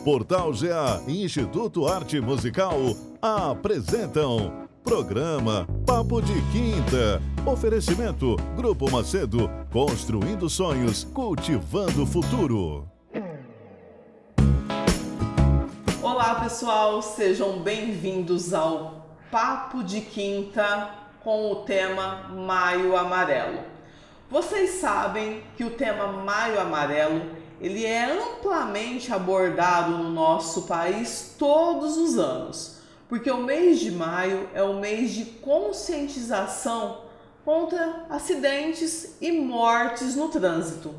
Portal GA e Instituto Arte Musical apresentam programa Papo de Quinta. Oferecimento Grupo Macedo, construindo sonhos, cultivando o futuro. Olá pessoal, sejam bem-vindos ao Papo de Quinta com o tema Maio Amarelo. Vocês sabem que o tema Maio Amarelo ele é amplamente abordado no nosso país todos os anos, porque o mês de maio é o mês de conscientização contra acidentes e mortes no trânsito.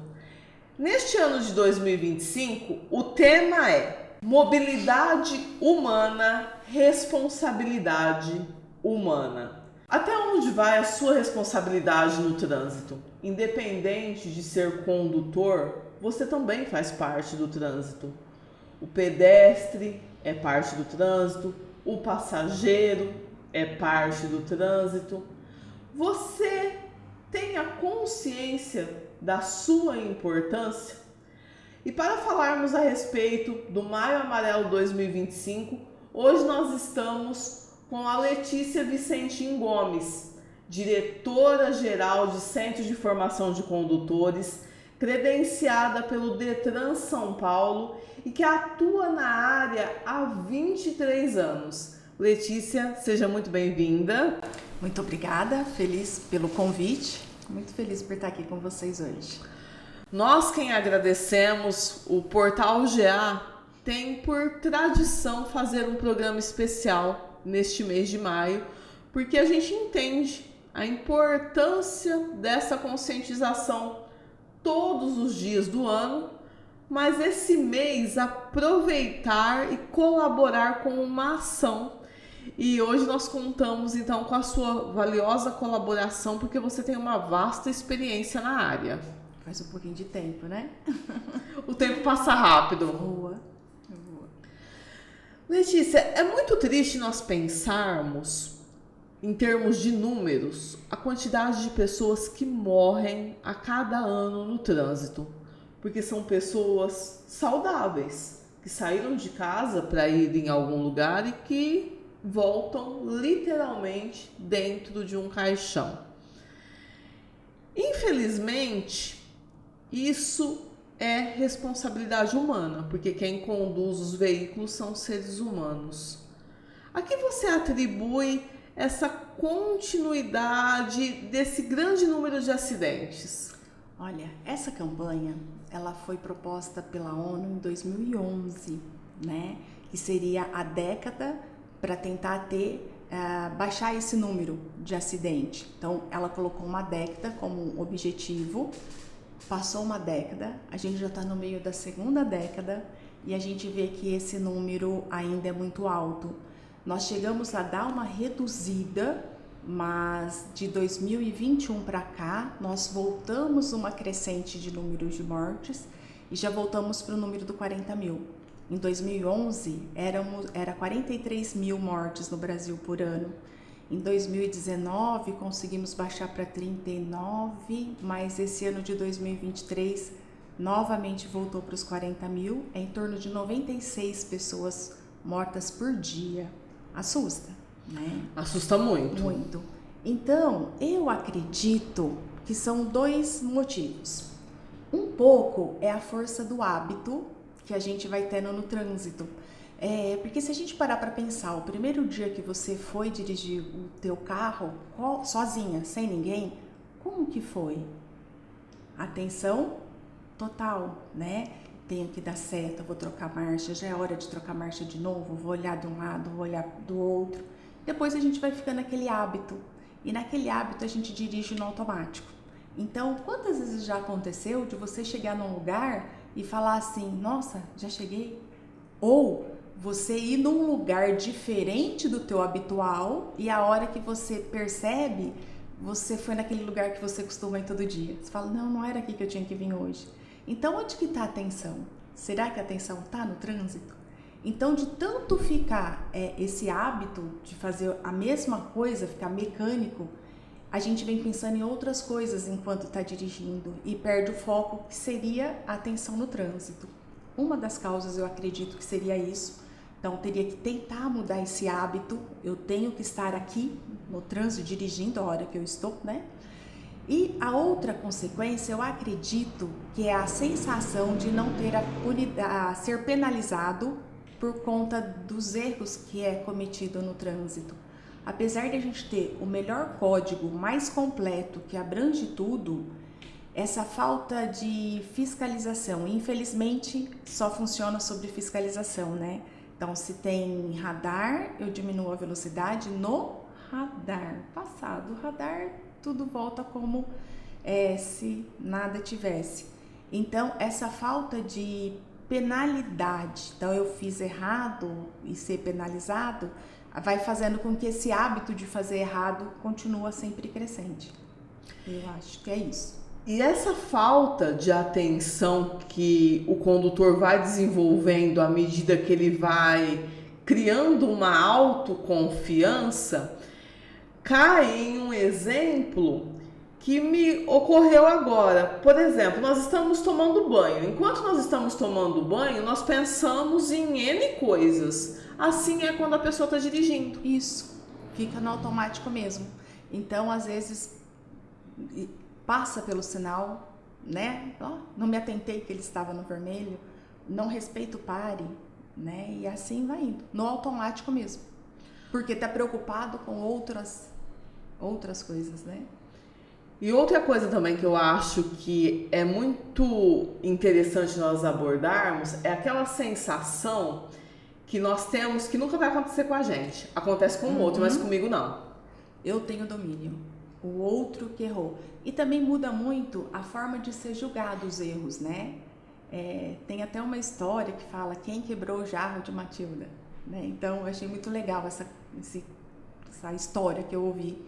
Neste ano de 2025, o tema é Mobilidade Humana, Responsabilidade Humana. Até onde vai a sua responsabilidade no trânsito? Independente de ser condutor, você também faz parte do trânsito. O pedestre é parte do trânsito, o passageiro é parte do trânsito. Você tem a consciência da sua importância? E para falarmos a respeito do Maio Amarelo 2025, hoje nós estamos com a Letícia Vicentim Gomes, diretora-geral de Centro de Formação de Condutores, credenciada pelo Detran São Paulo e que atua na área há 23 anos. Letícia, seja muito bem-vinda. Muito obrigada, feliz pelo convite, muito feliz por estar aqui com vocês hoje. Nós quem agradecemos, o Portal GA tem por tradição fazer um programa especial neste mês de maio, porque a gente entende a importância dessa conscientização todos os dias do ano, mas esse mês aproveitar e colaborar com uma ação. E hoje nós contamos então com a sua valiosa colaboração, porque você tem uma vasta experiência na área. Faz um pouquinho de tempo, né? O tempo passa rápido. Voa. Letícia, é muito triste nós pensarmos em termos de números, a quantidade de pessoas que morrem a cada ano no trânsito, porque são pessoas saudáveis, que saíram de casa para ir em algum lugar e que voltam literalmente dentro de um caixão. Infelizmente, isso é responsabilidade humana, porque quem conduz os veículos são seres humanos. A que você atribui essa continuidade desse grande número de acidentes? Olha, essa campanha, ela foi proposta pela ONU em 2011, né? Que seria a década para tentar baixar esse número de acidente. Então, ela colocou uma década como objetivo. Passou uma década, a gente já está no meio da segunda década e a gente vê que esse número ainda é muito alto. Nós chegamos a dar uma reduzida, mas de 2021 para cá, nós voltamos uma crescente de números de mortes e já voltamos para o número do 40 mil. Em 2011, era 43 mil mortes no Brasil por ano. Em 2019, conseguimos baixar para 39, mas esse ano de 2023, novamente voltou para os 40 mil, é em torno de 96 pessoas mortas por dia. Assusta, né? Assusta muito. Muito. Então, eu acredito que são dois motivos. Um pouco é a força do hábito que a gente vai tendo no trânsito. Porque se a gente parar para pensar, o primeiro dia que você foi dirigir o teu carro sozinha, sem ninguém, como que foi? Atenção total, né? Tenho que dar seta, vou trocar marcha, já é hora de trocar marcha de novo, vou olhar de um lado, vou olhar do outro. Depois a gente vai ficando naquele hábito, e naquele hábito a gente dirige no automático. Então, quantas vezes já aconteceu de você chegar num lugar e falar assim, nossa, já cheguei? Ou você ir num lugar diferente do teu habitual e a hora que você percebe, você foi naquele lugar que você costuma ir todo dia. Você fala, não era aqui que eu tinha que vir hoje. Então, onde que está a atenção? Será que a atenção está no trânsito? Então, de tanto ficar esse hábito de fazer a mesma coisa, ficar mecânico, a gente vem pensando em outras coisas enquanto está dirigindo e perde o foco que seria a atenção no trânsito. Uma das causas eu acredito que seria isso. Então, teria que tentar mudar esse hábito. Eu tenho que estar aqui no trânsito, dirigindo a hora que eu estou, né? E a outra consequência, eu acredito que é a sensação de não ter a ser penalizado por conta dos erros que é cometido no trânsito. Apesar de a gente ter o melhor código, mais completo, que abrange tudo, essa falta de fiscalização, infelizmente, só funciona sobre fiscalização, né? Então, se tem radar, eu diminuo a velocidade no radar. Passado o radar, tudo volta como se nada tivesse. Então, essa falta de penalidade, então eu fiz errado e ser penalizado, vai fazendo com que esse hábito de fazer errado continua sempre crescente. Eu acho que é isso. E essa falta de atenção que o condutor vai desenvolvendo à medida que ele vai criando uma autoconfiança, cai em um exemplo que me ocorreu agora. Por exemplo, nós estamos tomando banho. Enquanto nós estamos tomando banho, nós pensamos em N coisas. Assim é quando a pessoa está dirigindo. Isso, fica no automático mesmo. Então, às vezes, passa pelo sinal, né? Não me atentei que ele estava no vermelho, não respeito o pare, né? E assim vai indo, no automático mesmo. Porque está preocupado com outras coisas, né? E outra coisa também que eu acho que é muito interessante nós abordarmos é aquela sensação que nós temos que nunca vai acontecer com a gente. Acontece com o outro, mas comigo não. Eu tenho domínio. O outro que errou. E também muda muito a forma de ser julgado os erros, né? Tem até uma história que fala quem quebrou o jarro de Matilda, né? Então, eu achei muito legal essa história que eu ouvi.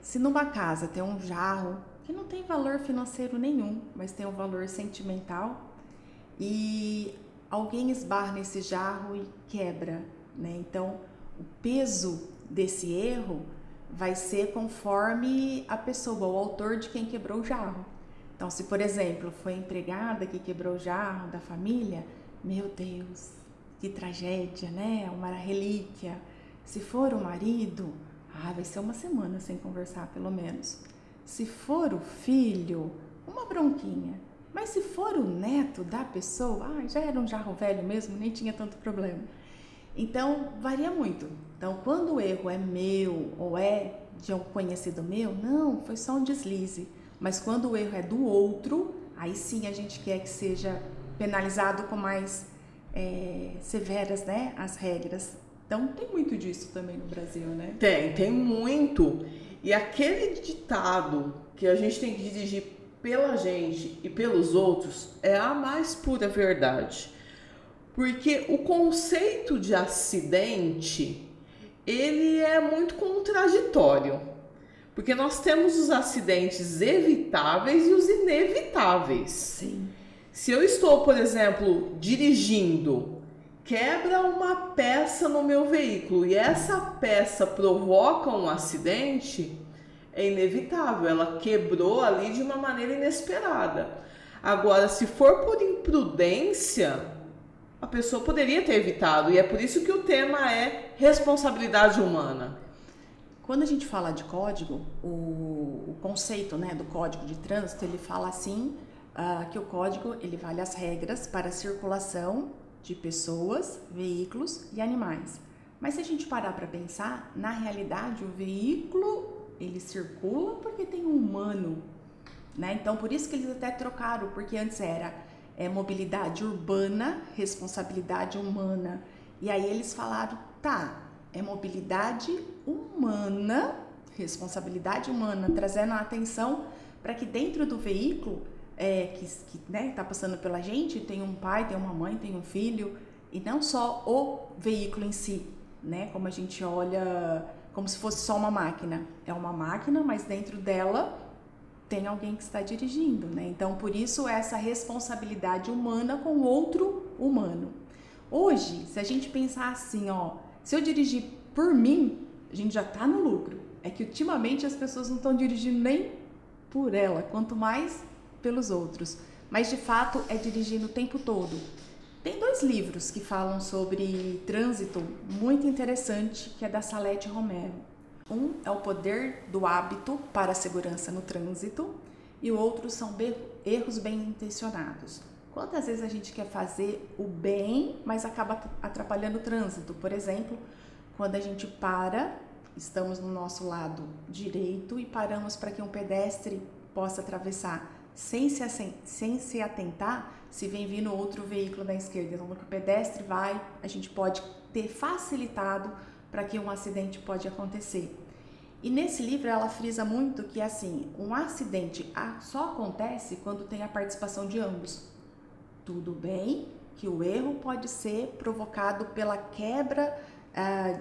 Se numa casa tem um jarro que não tem valor financeiro nenhum, mas tem um valor sentimental, e alguém esbarra nesse jarro e quebra, né? Então, o peso desse erro vai ser conforme a pessoa, o autor de quem quebrou o jarro. Então, se, por exemplo, foi a empregada que quebrou o jarro da família, meu Deus, que tragédia, né? Uma relíquia. Se for o marido, vai ser uma semana sem conversar, pelo menos. Se for o filho, uma bronquinha. Mas se for o neto da pessoa, já era um jarro velho mesmo, nem tinha tanto problema. Então, varia muito. Então, quando o erro é meu ou é de um conhecido meu, não, foi só um deslize. Mas quando o erro é do outro, aí sim a gente quer que seja penalizado com mais severas, né, as regras. Então, tem muito disso também no Brasil, né? Tem muito. E aquele ditado que a gente tem que dirigir pela gente e pelos outros é a mais pura verdade. Porque o conceito de acidente, ele é muito contraditório. Porque nós temos os acidentes evitáveis e os inevitáveis. Sim. Se eu estou, por exemplo, dirigindo, quebra uma peça no meu veículo e essa peça provoca um acidente, é inevitável. Ela quebrou ali de uma maneira inesperada. Agora, se for por imprudência, a pessoa poderia ter evitado, e é por isso que o tema é responsabilidade humana. Quando a gente fala de código, o conceito, né, do código de trânsito, ele fala assim, que o código ele vale as regras para a circulação de pessoas, veículos e animais. Mas se a gente parar para pensar, na realidade o veículo ele circula porque tem um humano, né? Então por isso que eles até trocaram, porque antes era mobilidade urbana, responsabilidade humana. E aí eles falaram, é mobilidade humana, responsabilidade humana, trazendo a atenção para que dentro do veículo, que né, tá passando pela gente, tem um pai, tem uma mãe, tem um filho, e não só o veículo em si, né? Como a gente olha, como se fosse só uma máquina. É uma máquina, mas dentro dela tem alguém que está dirigindo, né? Então, por isso, essa responsabilidade humana com outro humano. Hoje, se a gente pensar assim, se eu dirigir por mim, a gente já está no lucro. É que, ultimamente, as pessoas não estão dirigindo nem por ela, quanto mais pelos outros. mas de fato é dirigindo o tempo todo. Tem 2 livros que falam sobre trânsito muito interessante, que é da Salete Romero. Um é O Poder do Hábito para a Segurança no Trânsito e o outro são Erros Bem Intencionados. Quantas vezes a gente quer fazer o bem, mas acaba atrapalhando o trânsito? Por exemplo, quando a gente estamos no nosso lado direito e paramos para que um pedestre possa atravessar sem se atentar se vem vindo outro veículo da esquerda. Então, no que o pedestre vai, a gente pode ter facilitado para que um acidente pode acontecer. E nesse livro ela frisa muito que assim, um acidente só acontece quando tem a participação de ambos. Tudo bem que o erro pode ser provocado pela quebra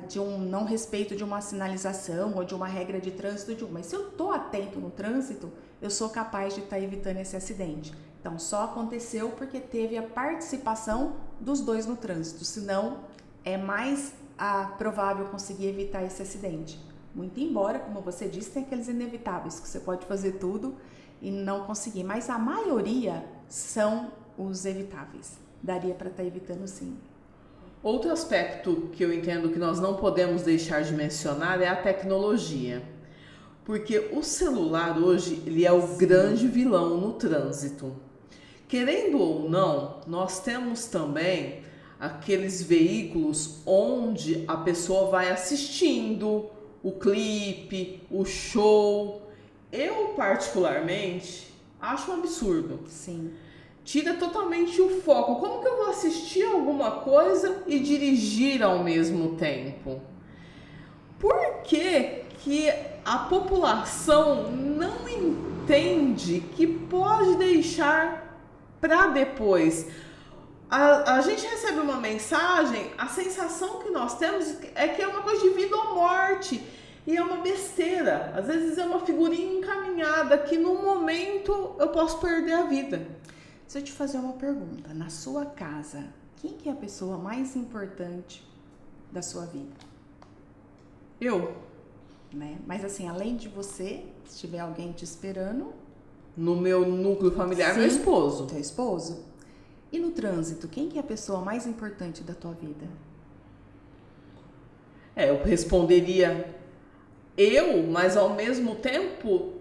de um não respeito de uma sinalização ou de uma regra de trânsito mas se eu estou atento no trânsito, eu sou capaz de estar evitando esse acidente. Então, só aconteceu porque teve a participação dos 2 no trânsito, senão é mais provável conseguir evitar esse acidente. Muito embora, como você disse, tem aqueles inevitáveis, que você pode fazer tudo e não conseguir, mas a maioria são os evitáveis. Daria para estar evitando sim. Outro aspecto que eu entendo que nós não podemos deixar de mencionar é a tecnologia. Porque o celular hoje, ele é o grande vilão no trânsito. Querendo ou não, nós temos também aqueles veículos onde a pessoa vai assistindo o clipe, o show. Eu, particularmente, acho um absurdo. Sim. Tira totalmente o foco. Como que eu vou assistir alguma coisa e dirigir ao mesmo tempo? Por que a população não entende que pode deixar para depois? A gente recebe uma mensagem, a sensação que nós temos é que é uma coisa de vida ou morte. E é uma besteira. Às vezes é uma figurinha encaminhada que no momento eu posso perder a vida. Se eu te fazer uma pergunta, na sua casa, quem que é a pessoa mais importante da sua vida? Eu. Né? Mas assim, além de você, se tiver alguém te esperando... No meu núcleo familiar, sim, meu esposo. Teu esposo. E no trânsito, quem que é a pessoa mais importante da tua vida? Eu responderia eu, mas ao mesmo tempo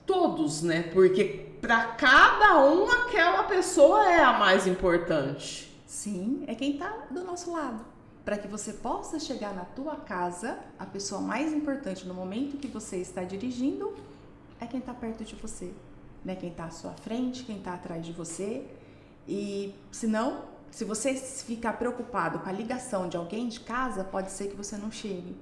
todos, né? Porque para cada um aquela pessoa é a mais importante. Sim, é quem tá do nosso lado. Para que você possa chegar na tua casa, a pessoa mais importante no momento que você está dirigindo é quem está perto de você, né? Quem está à sua frente, quem está atrás de você. E senão, se você ficar preocupado com a ligação de alguém de casa, pode ser que você não chegue.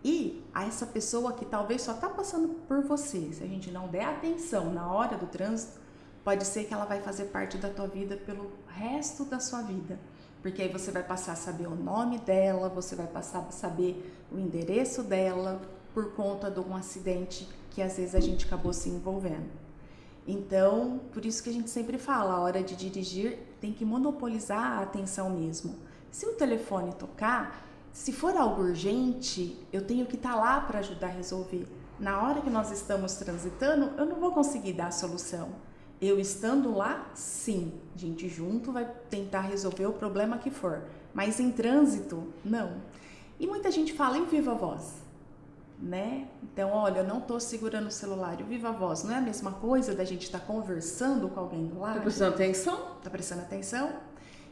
E a essa pessoa que talvez só está passando por você, se a gente não der atenção na hora do trânsito, pode ser que ela vai fazer parte da tua vida pelo resto da sua vida. Porque aí você vai passar a saber o nome dela, você vai passar a saber o endereço dela por conta de um acidente que às vezes a gente acabou se envolvendo. Então, por isso que a gente sempre fala, a hora de dirigir tem que monopolizar a atenção mesmo. Se o telefone tocar, se for algo urgente, eu tenho que estar lá para ajudar a resolver. Na hora que nós estamos transitando, eu não vou conseguir dar a solução. Eu estando lá, sim, a gente junto vai tentar resolver o problema que for. Mas em trânsito, não. E muita gente fala em viva voz, né? Então, olha, eu não estou segurando o celular. E o viva voz não é a mesma coisa da gente estar conversando com alguém do lado? Tá prestando atenção? Tá prestando atenção?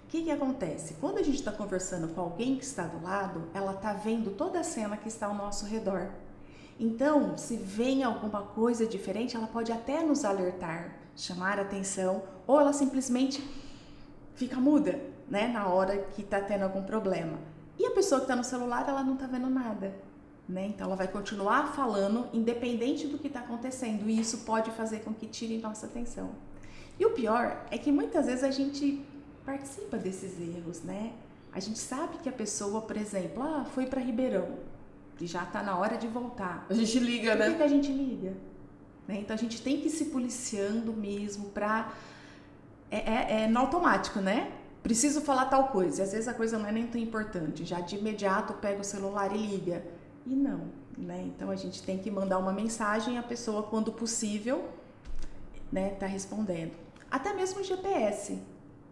O que acontece? Quando a gente está conversando com alguém que está do lado, ela está vendo toda a cena que está ao nosso redor. Então, se vem alguma coisa diferente, ela pode até nos alertar, chamar a atenção, ou ela simplesmente fica muda, né, na hora que está tendo algum problema. E a pessoa que está no celular, ela não está vendo nada, né? Então, ela vai continuar falando, independente do que está acontecendo, e isso pode fazer com que tire nossa atenção. E o pior é que muitas vezes a gente participa desses erros, né? A gente sabe que a pessoa, por exemplo, foi para Ribeirão e já está na hora de voltar. A gente liga, né? Por que a gente liga? Né? Então a gente tem que ir se policiando mesmo para... no automático, né? Preciso falar tal coisa. E às vezes a coisa não é nem tão importante. Já de imediato pega o celular e liga. E não, né? Então a gente tem que mandar uma mensagem e a pessoa, quando possível, né, tá respondendo. Até mesmo o GPS.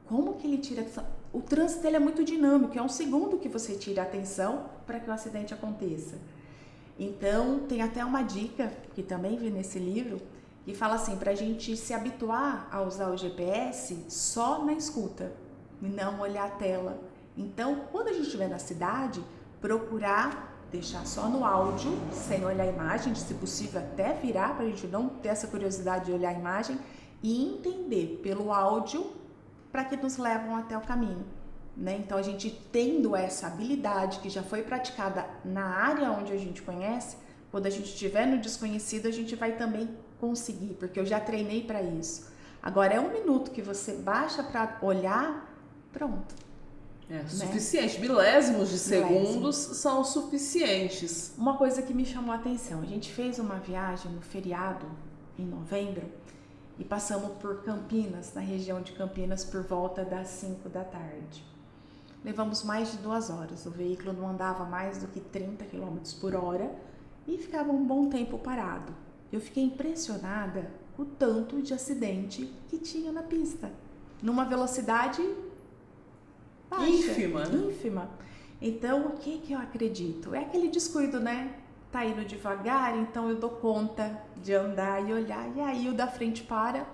Como que ele tira atenção? O trânsito ele é muito dinâmico, é um segundo que você tira a atenção para que o acidente aconteça. Então, tem até uma dica, que também vi nesse livro, que fala assim, para a gente se habituar a usar o GPS só na escuta, e não olhar a tela. Então, quando a gente estiver na cidade, procurar deixar só no áudio, sem olhar a imagem, se possível até virar, para a gente não ter essa curiosidade de olhar a imagem, e entender pelo áudio para que nos levam até o caminho. Né? Então, a gente tendo essa habilidade que já foi praticada na área onde a gente conhece, quando a gente estiver no desconhecido, a gente vai também conseguir, porque eu já treinei para isso. Agora, é 1 minuto que você baixa para olhar, pronto. Suficiente. Milésimos de segundos são suficientes. Uma coisa que me chamou a atenção, a gente fez uma viagem no feriado, em novembro, e passamos por Campinas, na região de Campinas, por volta das 5 da tarde. Levamos mais de 2 horas, o veículo não andava mais do que 30 km por hora e ficava um bom tempo parado. Eu fiquei impressionada com o tanto de acidente que tinha na pista, numa velocidade baixa, ínfima. Então, o que eu acredito? É aquele descuido, né? Tá indo devagar, então eu dou conta de andar e olhar, e aí o da frente para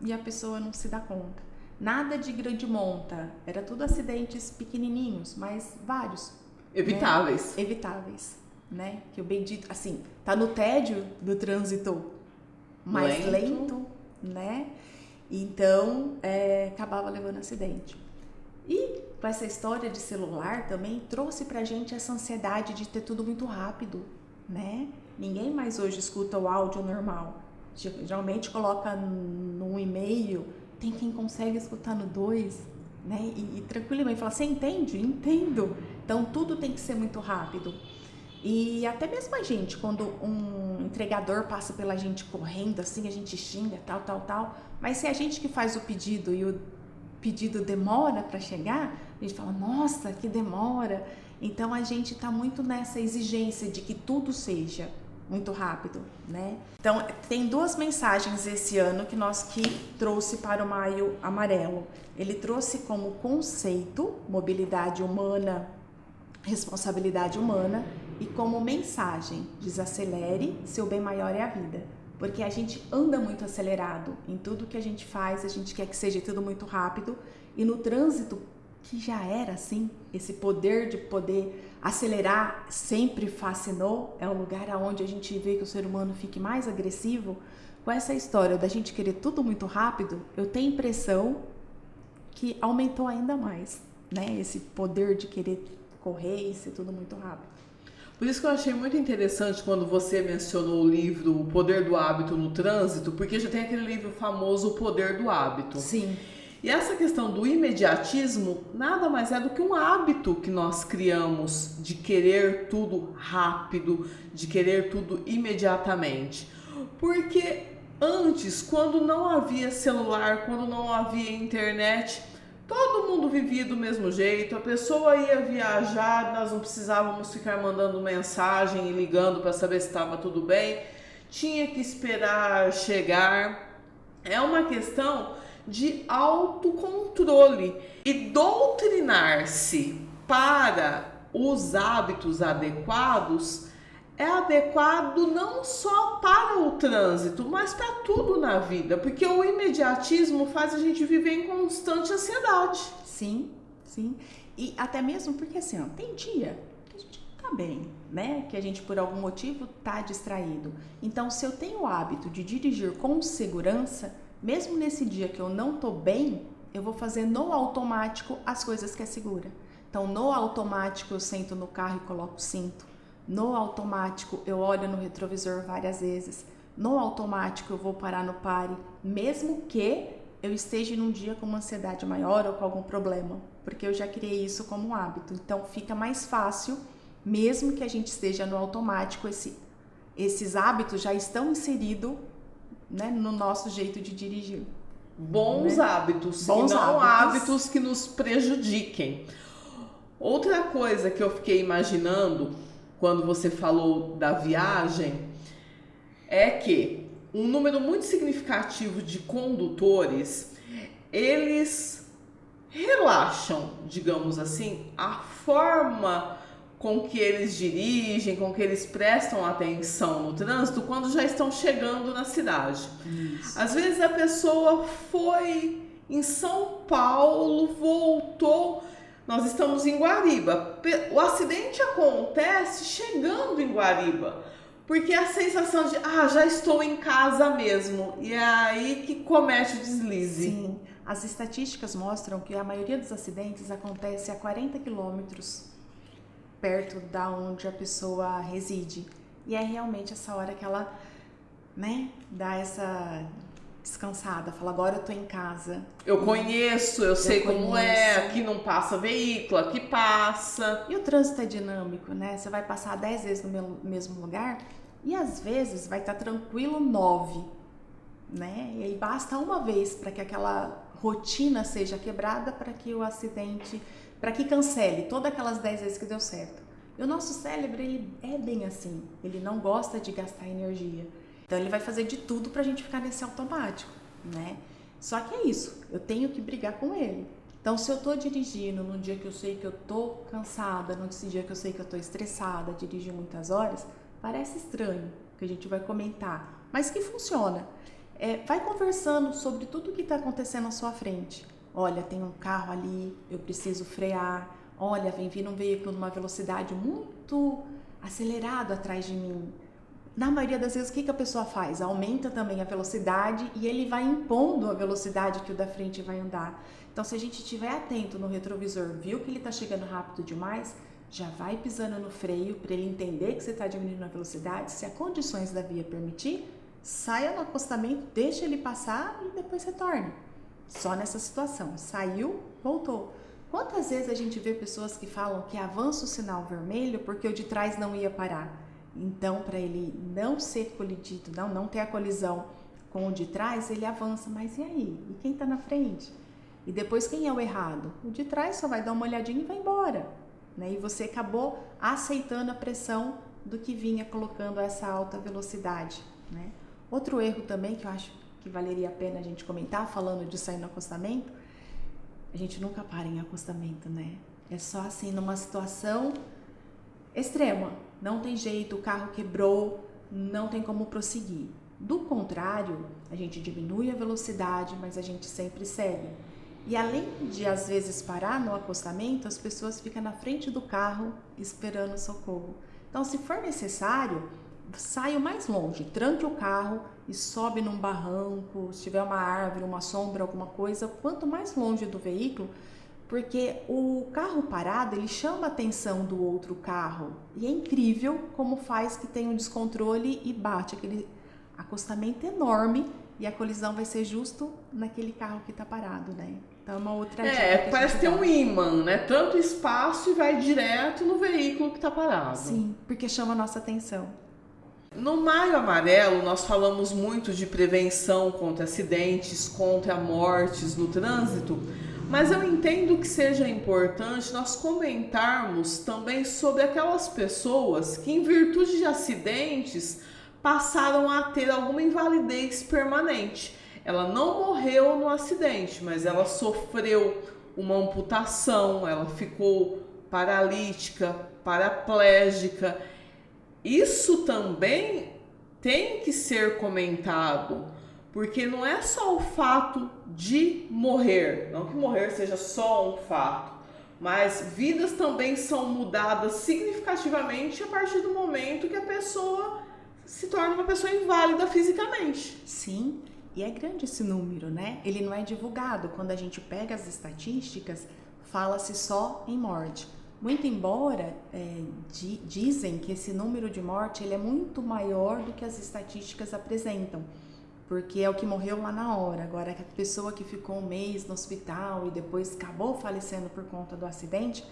e a pessoa não se dá conta. Nada de grande monta, era tudo acidentes pequenininhos, mas vários. Evitáveis. Né? Evitáveis, né? Que o bendito, assim, tá no tédio do trânsito mais lento, né? Então, acabava levando acidente. E com essa história de celular também trouxe pra gente essa ansiedade de ter tudo muito rápido, né? Ninguém mais hoje escuta o áudio normal. Geralmente coloca num e-mail, tem quem consegue escutar no 2, né? E tranquilamente fala, você entende? Entendo. Então tudo tem que ser muito rápido. E até mesmo a gente, quando um entregador passa pela gente correndo assim, a gente xinga, tal. Mas se é a gente que faz o pedido e o pedido demora para chegar, a gente fala, nossa, que demora. Então a gente está muito nessa exigência de que tudo seja muito rápido, né? Então tem 2 mensagens esse ano que trouxe para o Maio Amarelo. Ele trouxe como conceito mobilidade humana, responsabilidade humana, e como mensagem desacelere, seu bem maior é a vida. Porque a gente anda muito acelerado em tudo que a gente faz, a gente quer que seja tudo muito rápido, e no trânsito, que já era assim, esse poder de poder acelerar sempre fascinou, é um lugar onde a gente vê que o ser humano fique mais agressivo. Com essa história da gente querer tudo muito rápido, eu tenho a impressão que aumentou ainda mais, né? Esse poder de querer correr e ser tudo muito rápido. Por isso que eu achei muito interessante quando você mencionou o livro O Poder do Hábito no Trânsito, porque já tem aquele livro famoso O Poder do Hábito. Sim. E essa questão do imediatismo nada mais é do que um hábito que nós criamos de querer tudo rápido, de querer tudo imediatamente. Porque antes, quando não havia celular, quando não havia internet, todo mundo vivia do mesmo jeito, a pessoa ia viajar, nós não precisávamos ficar mandando mensagem e ligando para saber se estava tudo bem, tinha que esperar chegar. É uma questão de autocontrole e doutrinar-se para os hábitos adequados é adequado não só para o trânsito, mas para tudo na vida, porque o imediatismo faz a gente viver em constante ansiedade. Sim. E até mesmo porque assim, tem dia que a gente não tá bem, né? Que a gente por algum motivo tá distraído. Então, se eu tenho o hábito de dirigir com segurança, mesmo nesse dia que eu não tô bem, eu vou fazer no automático as coisas que é segura. Então, no automático eu sento no carro e coloco o cinto. No automático eu olho no retrovisor várias vezes. No automático eu vou parar no pare, mesmo que eu esteja num dia com uma ansiedade maior ou com algum problema, porque eu já criei isso como um hábito. Então fica mais fácil, mesmo que a gente esteja no automático, esses hábitos já estão inseridos, né, no nosso jeito de dirigir. Bons hábitos, Bons e não hábitos. hábitos que nos prejudiquem. Outra coisa que eu fiquei imaginando quando você falou da viagem é que um número muito significativo de condutores, eles relaxam, digamos assim, a forma com que eles dirigem, com que eles prestam atenção no trânsito quando já estão chegando na cidade. Isso. Às vezes a pessoa foi em São Paulo, voltou, nós estamos em Guariba. O acidente acontece chegando em Guariba, porque a sensação de, já estou em casa mesmo, e é aí que comete o deslize. Sim, as estatísticas mostram que a maioria dos acidentes acontece a 40 quilômetros perto da onde a pessoa reside. E é realmente essa hora que ela, dá essa descansada, fala, agora eu tô em casa. Eu conheço, eu sei como é, aqui não passa veículo, aqui passa. E o trânsito é dinâmico, né? Você vai passar 10 vezes no mesmo lugar e às vezes vai estar tranquilo 9, né? E aí basta uma vez para que aquela rotina seja quebrada para que o acidente, para que cancele todas aquelas 10 vezes que deu certo. E o nosso cérebro, ele é bem assim, ele não gosta de gastar energia. Então ele vai fazer de tudo pra gente ficar nesse automático, né? Só que é isso, eu tenho que brigar com ele. Então se eu tô dirigindo num dia que eu sei que eu tô cansada, num dia que eu sei que eu tô estressada, dirigir muitas horas, parece estranho, que a gente vai comentar, mas que funciona. Vai conversando sobre tudo que tá acontecendo à sua frente. Olha, tem um carro ali, eu preciso frear. Olha, vem vindo um veículo numa velocidade muito acelerada atrás de mim. Na maioria das vezes, o que a pessoa faz? Aumenta também a velocidade e ele vai impondo a velocidade que o da frente vai andar. Então, se a gente estiver atento no retrovisor, viu que ele está chegando rápido demais, já vai pisando no freio para ele entender que você está diminuindo a velocidade. Se as condições da via permitir, saia no acostamento, deixa ele passar e depois retorne. Só nessa situação. Saiu, voltou. Quantas vezes a gente vê pessoas que falam que avança o sinal vermelho porque o de trás não ia parar? Então, para ele não ser colidido, não ter a colisão com o de trás, ele avança. Mas e aí? E quem está na frente? E depois quem é o errado? O de trás só vai dar uma olhadinha e vai embora, né? E você acabou aceitando a pressão do que vinha colocando essa alta velocidade, né? Outro erro também que eu acho que valeria a pena a gente comentar, falando de sair no acostamento, a gente nunca para em acostamento, né? É só assim, numa situação extrema. Não tem jeito, o carro quebrou, não tem como prosseguir. Do contrário, a gente diminui a velocidade, mas a gente sempre segue. E além de, às vezes, parar no acostamento, as pessoas ficam na frente do carro esperando socorro. Então, se for necessário, saia mais longe, tranque o carro e sobe num barranco, se tiver uma árvore, uma sombra, alguma coisa, quanto mais longe do veículo, porque o carro parado, ele chama a atenção do outro carro. E é incrível como faz que tem um descontrole e bate aquele acostamento enorme e a colisão vai ser justo naquele carro que está parado, né? Então é uma outra dica. Parece ter um ímã, né? Tanto espaço e vai direto no veículo que está parado. Sim, porque chama a nossa atenção. No Maio Amarelo, nós falamos muito de prevenção contra acidentes, contra mortes no trânsito, mas eu entendo que seja importante nós comentarmos também sobre aquelas pessoas que, em virtude de acidentes, passaram a ter alguma invalidez permanente. Ela não morreu no acidente, mas ela sofreu uma amputação, ela ficou paralítica, paraplégica. Isso também tem que ser comentado, porque não é só o fato de morrer, não que morrer seja só um fato, mas vidas também são mudadas significativamente a partir do momento que a pessoa se torna uma pessoa inválida fisicamente. Sim, e é grande esse número, né? Ele não é divulgado. Quando a gente pega as estatísticas, fala-se só em morte. Muito embora dizem que esse número de morte ele é muito maior do que as estatísticas apresentam, porque é o que morreu lá na hora. Agora, a pessoa que ficou um mês no hospital e depois acabou falecendo por conta do acidente,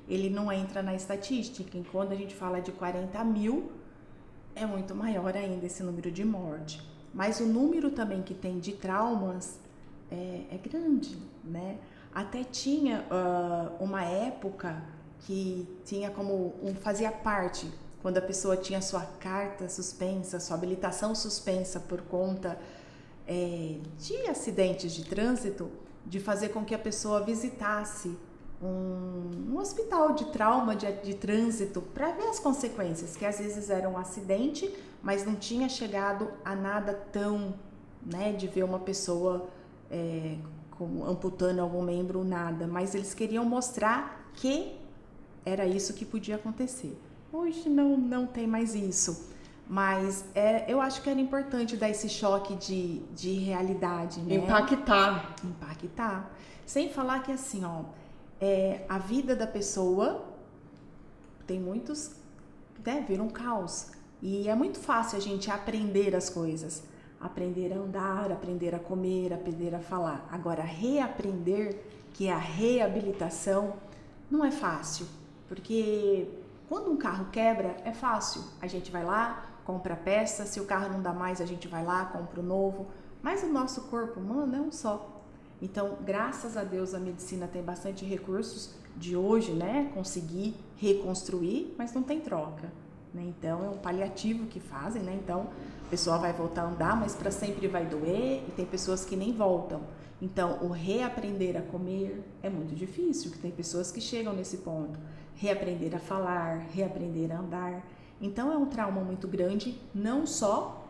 ele não entra na estatística. E quando a gente fala de 40 mil, é muito maior ainda esse número de morte. Mas o número também que tem de traumas é grande, né? Até tinha uma época que tinha fazia parte, quando a pessoa tinha sua carta suspensa, sua habilitação suspensa por conta de acidentes de trânsito, de fazer com que a pessoa visitasse um hospital de trauma de trânsito para ver as consequências, que às vezes era um acidente, mas não tinha chegado a nada tão, né, de ver uma pessoa amputando algum membro, nada, mas eles queriam mostrar que era isso que podia acontecer. Hoje não tem mais isso, mas eu acho que era importante dar esse choque de realidade, né? Impactar. Sem falar que assim, ó, a vida da pessoa, tem muitos, né, vira um caos. E é muito fácil a gente aprender as coisas. Aprender a andar, aprender a comer, aprender a falar. Agora, reaprender, que é a reabilitação, não é fácil. Porque quando um carro quebra, é fácil. A gente vai lá, compra a peça, se o carro não dá mais, a gente vai lá, compra o novo. Mas o nosso corpo humano é um só. Então, graças a Deus, a medicina tem bastante recursos de hoje, né? Conseguir reconstruir, mas não tem troca, né? Então, é um paliativo que fazem, né? Então, a pessoa vai voltar a andar, mas para sempre vai doer, e tem pessoas que nem voltam. Então, o reaprender a comer é muito difícil, que tem pessoas que chegam nesse ponto. Reaprender a falar, reaprender a andar. Então, é um trauma muito grande, não só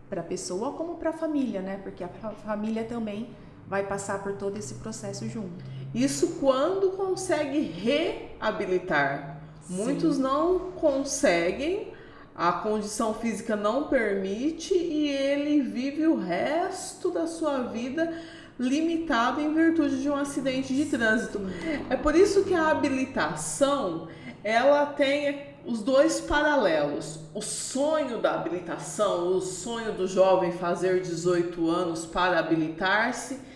para a pessoa, como para a família, né? Porque a família também vai passar por todo esse processo junto. Isso quando consegue reabilitar. Sim. Muitos não conseguem, a condição física não permite e ele vive o resto da sua vida limitado em virtude de um acidente de trânsito. Sim. É por isso que a habilitação, ela tem os dois paralelos. O sonho da habilitação, o sonho do jovem fazer 18 anos para habilitar-se,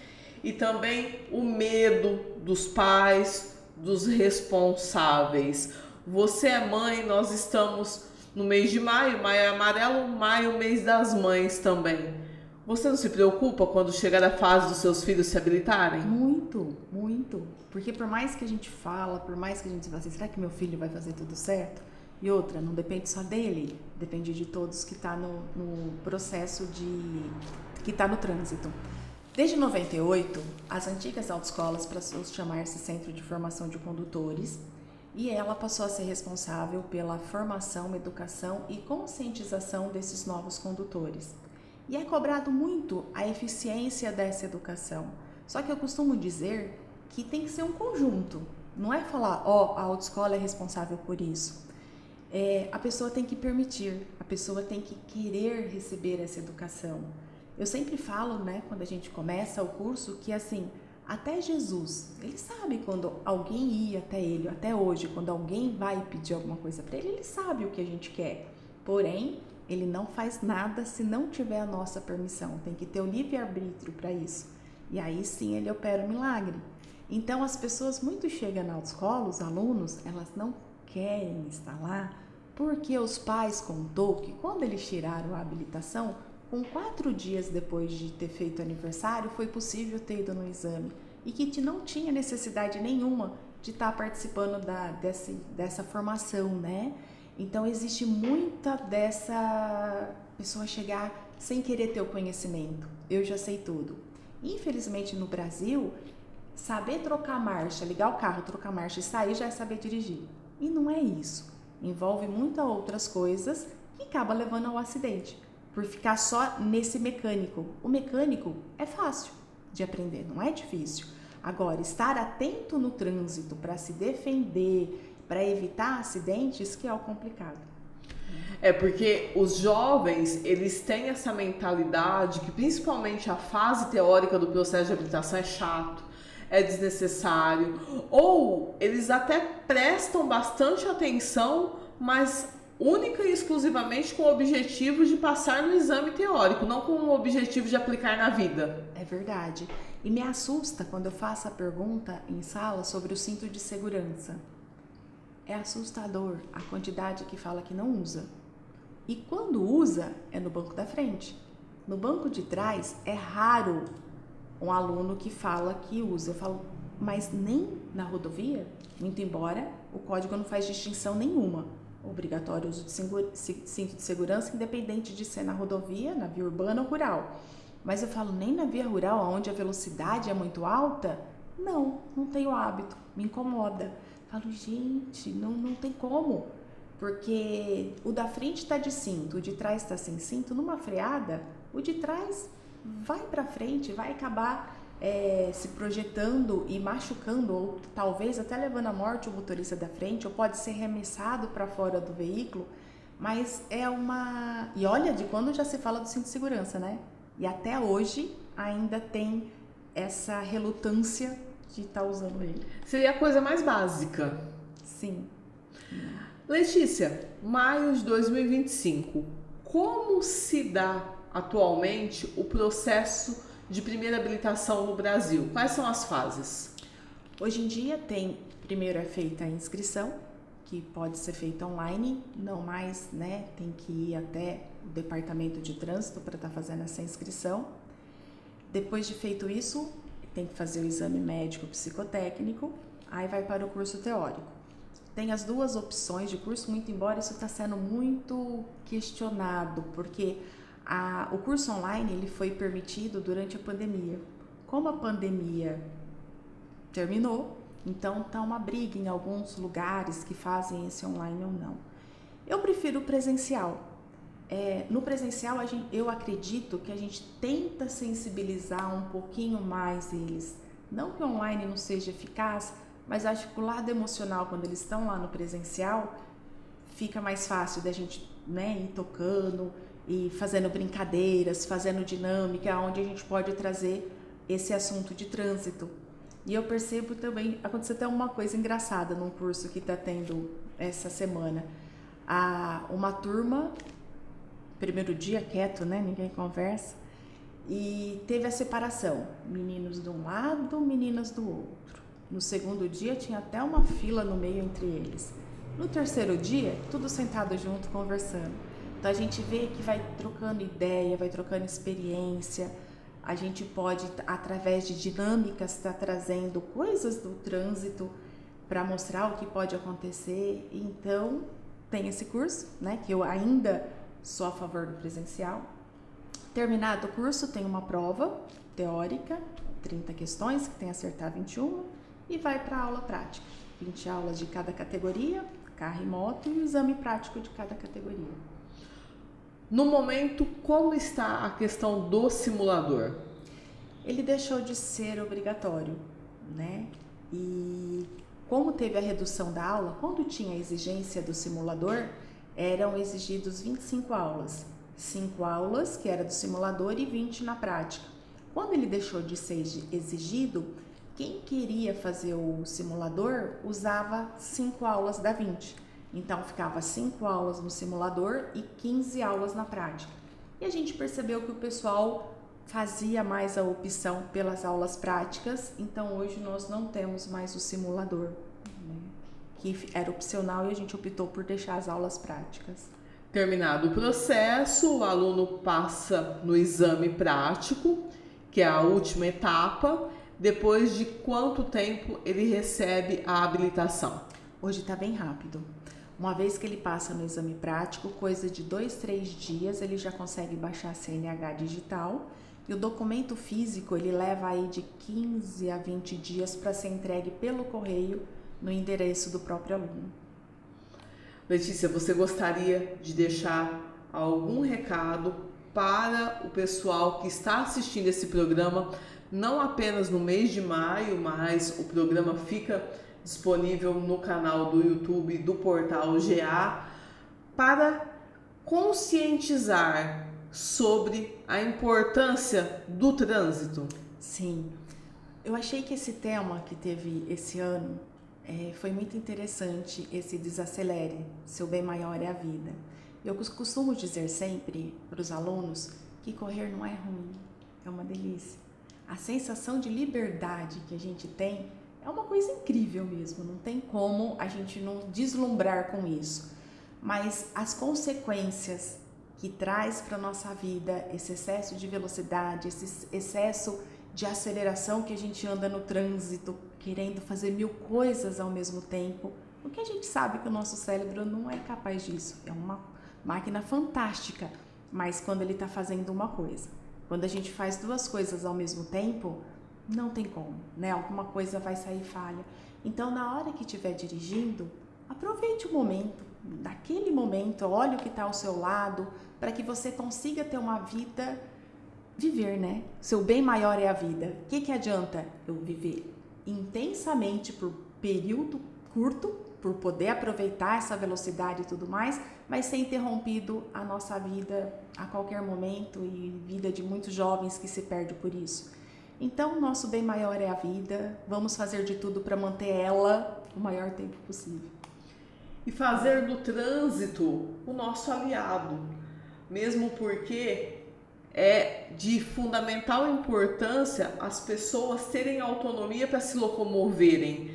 e também o medo dos pais, dos responsáveis. Você é mãe, nós estamos no mês de maio, maio é amarelo, maio mês das mães também. Você não se preocupa quando chegar a fase dos seus filhos se habilitarem? Muito, muito. Porque por mais que a gente fala, por mais que a gente fala assim, será que meu filho vai fazer tudo certo? E outra, não depende só dele, depende de todos que está no processo que está no trânsito. Desde 98, as antigas autoescolas passou a chamar-se Centro de Formação de Condutores e ela passou a ser responsável pela formação, educação e conscientização desses novos condutores. E é cobrado muito a eficiência dessa educação. Só que eu costumo dizer que tem que ser um conjunto. Não é falar, a autoescola é responsável por isso. A pessoa tem que permitir, a pessoa tem que querer receber essa educação. Eu sempre falo, né, quando a gente começa o curso, que assim, até Jesus, ele sabe quando alguém ia até ele, até hoje, quando alguém vai pedir alguma coisa para ele, ele sabe o que a gente quer. Porém, ele não faz nada se não tiver a nossa permissão. Tem que ter o livre-arbítrio para isso. E aí sim ele opera o milagre. Então as pessoas muito chegam na autoescola, os alunos, elas não querem estar lá, porque os pais contou que quando eles tiraram a habilitação, com 4 dias depois de ter feito aniversário, foi possível ter ido no exame e que não tinha necessidade nenhuma de estar participando dessa formação, né? Então, existe muita dessa pessoa chegar sem querer ter o conhecimento. Eu já sei tudo. Infelizmente, no Brasil, saber trocar marcha, ligar o carro, trocar marcha e sair já é saber dirigir. E não é isso. Envolve muitas outras coisas que acaba levando ao acidente. Por ficar só nesse mecânico. O mecânico é fácil de aprender, não é difícil. Agora, estar atento no trânsito para se defender, para evitar acidentes, que é o complicado. É porque os jovens, eles têm essa mentalidade que principalmente a fase teórica do processo de habilitação é chato, é desnecessário, ou eles até prestam bastante atenção, mas única e exclusivamente com o objetivo de passar no exame teórico, não com o objetivo de aplicar na vida. É verdade. E me assusta quando eu faço a pergunta em sala sobre o cinto de segurança. É assustador a quantidade que fala que não usa. E quando usa, é no banco da frente. No banco de trás, é raro um aluno que fala que usa. Eu falo, mas nem na rodovia? Muito embora o código não faz distinção nenhuma. Obrigatório uso de cinto de segurança, independente de ser na rodovia, na via urbana ou rural. Mas eu falo, nem na via rural, onde a velocidade é muito alta, não tenho hábito, me incomoda. Falo, gente, não tem como, porque o da frente está de cinto, o de trás está sem cinto, numa freada, o de trás vai para frente, vai acabar se projetando e machucando, ou talvez até levando à morte o motorista da frente, ou pode ser arremessado para fora do veículo, mas é uma... E olha, de quando já se fala do cinto de segurança, né? E até hoje ainda tem essa relutância de estar usando ele. Seria a coisa mais básica. Sim. Letícia, maio de 2025, como se dá atualmente o processo de primeira habilitação no Brasil? Quais são as fases? Hoje em dia primeiro é feita a inscrição, que pode ser feita online, não mais, né? Tem que ir até o departamento de trânsito para estar fazendo essa inscrição. Depois de feito isso, tem que fazer o exame médico psicotécnico, aí vai para o curso teórico. Tem as duas opções de curso, muito embora isso está sendo muito questionado, porque o curso online ele foi permitido durante a pandemia. Como a pandemia terminou, então está uma briga em alguns lugares que fazem esse online ou não. Eu prefiro o presencial. No presencial, eu acredito que a gente tenta sensibilizar um pouquinho mais eles. Não que o online não seja eficaz, mas acho que o lado emocional, quando eles estão lá no presencial, fica mais fácil da gente, né, ir tocando e fazendo brincadeiras, fazendo dinâmica, onde a gente pode trazer esse assunto de trânsito. E eu percebo também, aconteceu até uma coisa engraçada num curso que está tendo essa semana. Uma turma, primeiro dia quieto, né? Ninguém conversa. E teve a separação, meninos de um lado, meninas do outro. No segundo dia tinha até uma fila no meio entre eles. No terceiro dia, tudo sentado junto, conversando. Então a gente vê que vai trocando ideia, vai trocando experiência. A gente pode, através de dinâmicas, estar trazendo coisas do trânsito para mostrar o que pode acontecer. Então, tem esse curso, né, que eu ainda sou a favor do presencial. Terminado o curso, tem uma prova teórica, 30 questões, que tem que acertar 21, e vai para a aula prática. 20 aulas de cada categoria, carro e moto, e o exame prático de cada categoria. No momento, como está a questão do simulador? Ele deixou de ser obrigatório, né? E como teve a redução da aula, quando tinha a exigência do simulador, eram exigidos 25 aulas. 5 aulas, que era do simulador, e 20 na prática. Quando ele deixou de ser exigido, quem queria fazer o simulador usava 5 aulas da 20. Então, ficava 5 aulas no simulador e 15 aulas na prática. E a gente percebeu que o pessoal fazia mais a opção pelas aulas práticas, então hoje nós não temos mais o simulador, né, que era opcional, e a gente optou por deixar as aulas práticas. Terminado o processo, o aluno passa no exame prático, que é a última etapa. Depois de quanto tempo ele recebe a habilitação? Hoje está bem rápido. Uma vez que ele passa no exame prático, coisa de 2-3 dias, ele já consegue baixar a CNH digital, e o documento físico ele leva aí de 15 a 20 dias para ser entregue pelo correio no endereço do próprio aluno. Letícia, você gostaria de deixar algum recado para o pessoal que está assistindo esse programa, não apenas no mês de maio, mas o programa fica disponível no canal do YouTube do Portal GA, para conscientizar sobre a importância do trânsito? Sim, eu achei que esse tema que teve esse ano foi muito interessante, esse desacelere, seu bem maior é a vida. Eu costumo dizer sempre para os alunos que correr não é ruim, é uma delícia. A sensação de liberdade que a gente tem é uma coisa incrível mesmo, não tem como a gente não deslumbrar com isso. Mas as consequências que traz para a nossa vida, esse excesso de velocidade, esse excesso de aceleração que a gente anda no trânsito, querendo fazer 1000 coisas ao mesmo tempo, porque a gente sabe que o nosso cérebro não é capaz disso. É uma máquina fantástica, mas quando ele está fazendo uma coisa. Quando a gente faz duas coisas ao mesmo tempo, não tem como, né? Alguma coisa vai sair falha. Então, na hora que estiver dirigindo, aproveite o momento, naquele momento, olhe o que está ao seu lado, para que você consiga ter uma vida, viver, né? Seu bem maior é a vida. O que adianta eu viver intensamente por período curto, por poder aproveitar essa velocidade e tudo mais, mas ser interrompido a nossa vida a qualquer momento e vida de muitos jovens que se perdem por isso. Então, nosso bem maior é a vida, vamos fazer de tudo para manter ela o maior tempo possível. E fazer do trânsito o nosso aliado, mesmo porque é de fundamental importância as pessoas terem autonomia para se locomoverem.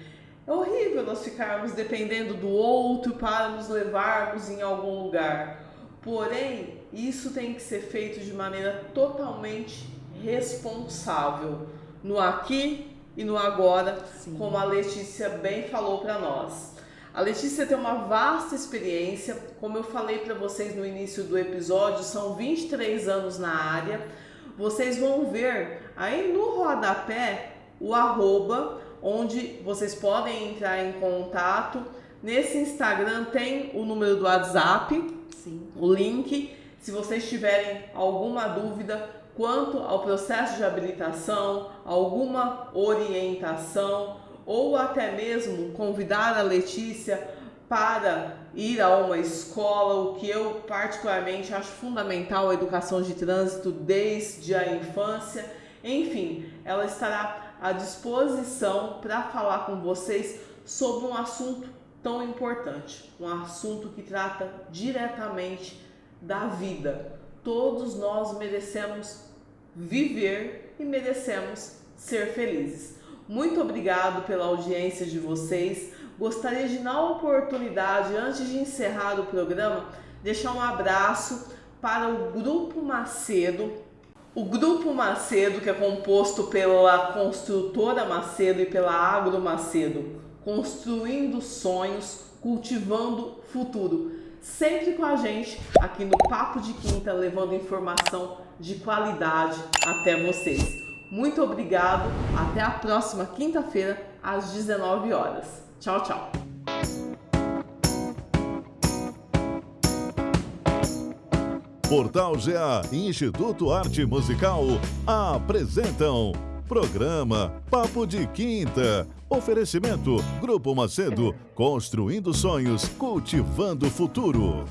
É horrível nós ficarmos dependendo do outro para nos levarmos em algum lugar. Porém, isso tem que ser feito de maneira totalmente responsável, no aqui e no agora, sim, como a Letícia bem falou para nós. A Letícia tem uma vasta experiência, como eu falei para vocês no início do episódio, são 23 anos na área. Vocês vão ver aí no rodapé o @ onde vocês podem entrar em contato. Nesse Instagram tem o número do WhatsApp, sim, o link. Se vocês tiverem alguma dúvida quanto ao processo de habilitação, alguma orientação ou até mesmo convidar a Letícia para ir a uma escola, o que eu particularmente acho fundamental, a educação de trânsito desde a infância. Enfim, ela estará à disposição para falar com vocês sobre um assunto tão importante, um assunto que trata diretamente da vida. Todos nós merecemos viver e merecemos ser felizes. Muito obrigado pela audiência de vocês. Gostaria de, na oportunidade, antes de encerrar o programa, deixar um abraço para o Grupo Macedo. O Grupo Macedo, que é composto pela Construtora Macedo e pela Agro Macedo, construindo sonhos, cultivando futuro. Sempre com a gente aqui no Papo de Quinta, levando informação de qualidade até vocês. Muito obrigado, até a próxima quinta-feira, às 19 horas. Tchau, tchau! Portal GA e Instituto Arte Musical apresentam programa Papo de Quinta. Oferecimento Grupo Macedo, construindo sonhos, cultivando futuro.